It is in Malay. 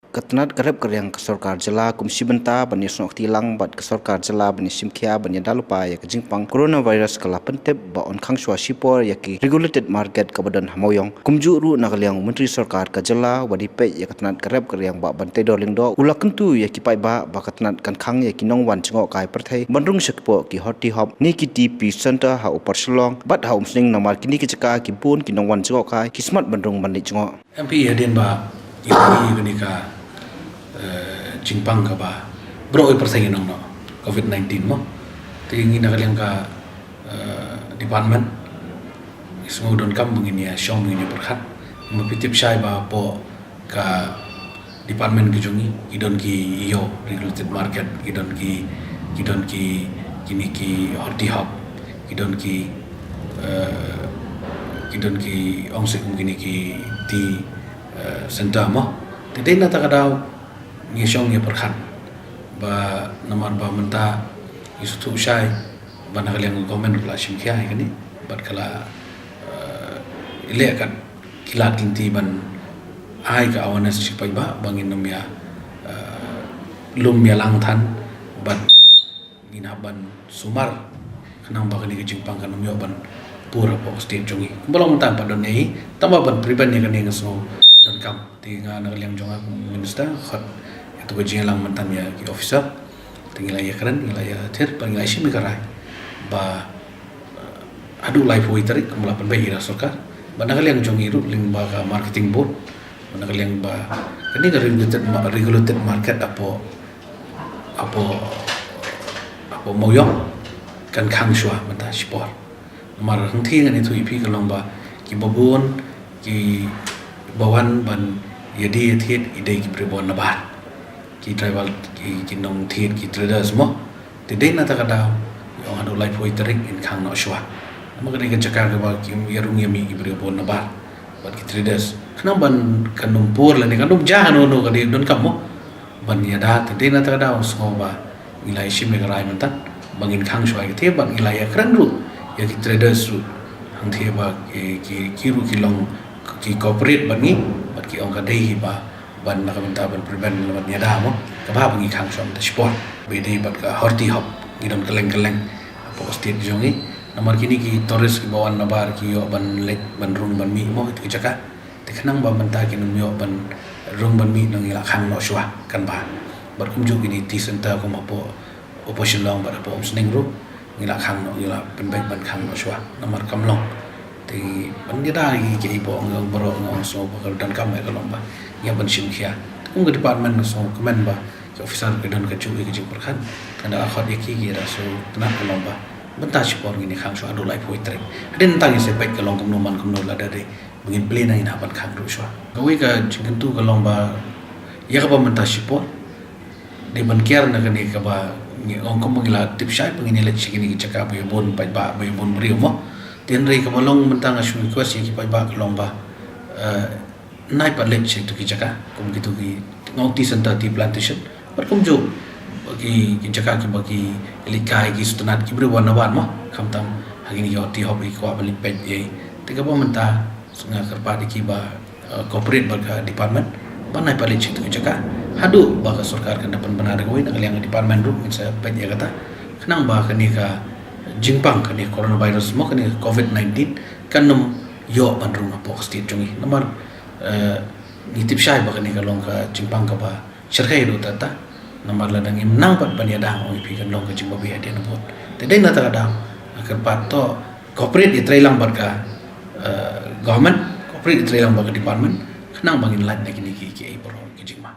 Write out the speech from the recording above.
Ketenat kerap keryang ke Sarkar Jela Komisi Benta bani sonok tilang bat ke Sarkar Jela bani simkia bani dalupa ya ke jingpang coronavirus kala pentep ba on khangswa sipor ya ki regulated market kabadan hamoyong kumju ru nagalyang menteri Sarkar ke Jela wadi pe ya ketenat kerap keryang ba bante doling do ula kentu ya ki pai ba ketenat kan khang ya ki nong wan chngok kai perthai bandrung sekpo ki hoti hop ni ki TP center ha upar Shillong bat ha umsning namar kini ki chaka ki bun ki nong wan chngok kai ki smart bandrung bani chngok MP hadin ba ini kenika Jingpang ka ba bro persaingan no COVID-19 mo tingin na kaliang ka department semua don kam begini ya syong begini perkat mapitip syai ba po ka department kijungi idon ki iyo regulated market idon ki kini ki hoti hop idon ki ongsek begini ki di center mo tidak nata kadau ngisong ya perkat ba namar ba menta isutu syai ba nakaliang komen kala simkia kani bat kala ile kan kilat inti ban ai ka awareness sipai ba bangin numya lumya langthan bat ginaban sumar kanang ba kani Jingpang kan numyo ban pura po state jongi belum mentang pa don nei tamba ban priban ni kani ngaso don kam tinga nakaliang jonga minister khot itu gajian lang mantan ya ki officer tinggal ya keren tinggal ya ter panggil isi mikarai ba adu live waiter kemulapan bayi Sarkar ba nakaliang jongi ru ling ba ka marketing board ba nakaliang ba kani ka regulated market apo moyong kan khang shwa mata sport mar hang thi ngani thu ipi kalong ba ki babun ki bawan ban yadi thiet idei ki prebon nabar ki tribal ki nong thiet ki traders mo tidai na takada yung adu life waitering in khang no shwa magani ka chaka ba ki yarung yami ki prebon nabar bat ki traders kanang ban kanum por la ni kanum jahan no ka di don kam mo ban yada tidai na takada so ba ilai shime garai mantan bangin khang shwa ki the bang ilai kran ru ya ki traders ru hang the ba ki ru ki long ki corporate bani bat ki ong ka dei ba ban nakamenta ban prevent ban yada mo kabha bangi khang som ta sport bedi bat ka horti hop gidon keleng apa state jongi namar kini ki tourist ki bawan nabar ki yo ban lek ban rung ban mi mo itu jaka teknang ba menta ki num yo ban rung ban mi nang ila khang no shwa kan ba bar kum ju kini ti center ko mapo opposition long ba po sning ru ila khang no ila ban khang no shwa namar kamlong thì vấn đề đó thì chỉ bộ người bro ngọn số và đơn cam này cái lồng ba nhà bên sim kia cũng cái department số comment ba cái officer cái đơn cái chú cái chụp perkan karena akhir dia kiki ada so tenang cái lồng ba bentar support ini khang so adu live poetry ada tentang yang sebab cái lồng kumno lah dari mungkin play na ina ban khang ru so kau cái chingkan tu cái lồng ba ya ka bentar support di ban kiar na kani ka ba ngong ko mangila tip shai pengini le chikini chaka boy bon pai ba boy bon brio mo tiền rây cái balong mentang asyum kuas yang kipai ba kelong ba naik palet cek tu kijaka kum gitu ki ngoti center di plantation berkum jo bagi kijaka ki bagi likai ki sutunat ki berwan nawan mo kamtam hari ni yoti hobi ko balik pet ye tiga ba menta sunga kerpa di ki ba corporate baga department ba naik palet cek tu kijaka hadu ba ka Sarkar kan dapat benar ko ina kaliang department room insa pet ye kata kenang ba kani ka Jingpang kani coronavirus mo kani COVID-19 kanum yo bandrung apo state jongi namar nitip syai ba kani kalong ka Jingpang ka ba syarkai do tata namar ladang imnang pat banyada o ipi kalong ka Jingpang bi hadian bot tedai na takada akar pato corporate itrailang ba ka government corporate itrailang ba ka department kanang bangin lat na kini ki ai bro ki Jingpang